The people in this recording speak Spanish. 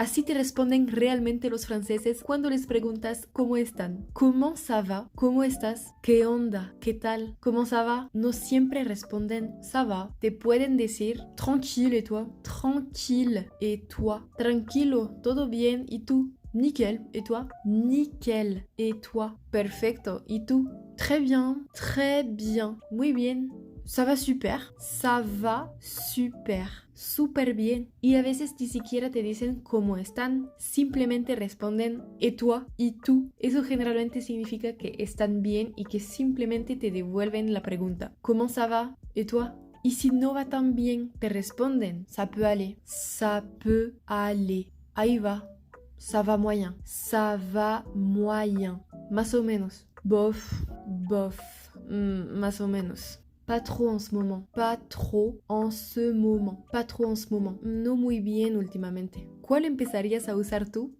Así te responden realmente los franceses cuando les preguntas cómo están. ¿Cómo ça va? ¿Cómo estás? ¿Qué onda? ¿Qué tal? ¿Cómo ça va? No siempre responden ça va. Te pueden decir tranquille et toi? Tranquille et toi? Tranquilo, todo bien, ¿y tú? Nickel, et toi? Nickel, et toi? Perfecto, ¿y tú? Très bien, muy bien. Ça va super, ça va super, súper bien. Y a veces ni siquiera te dicen cómo están, simplemente responden et toi, y tú. Eso generalmente significa que están bien y que simplemente te devuelven la pregunta. ¿Cómo ça va? Et toi? Y si no va tan bien, te responden ça peut aller, ça peut aller. Ahí va. Ça va moyen. Ça va moyen. Más o menos. Bof, bof. Más o menos. Pas trop en ce moment. Pas trop en ce moment. Pas trop en ce moment. No muy bien últimamente. ¿Cuál empezarías a usar tú?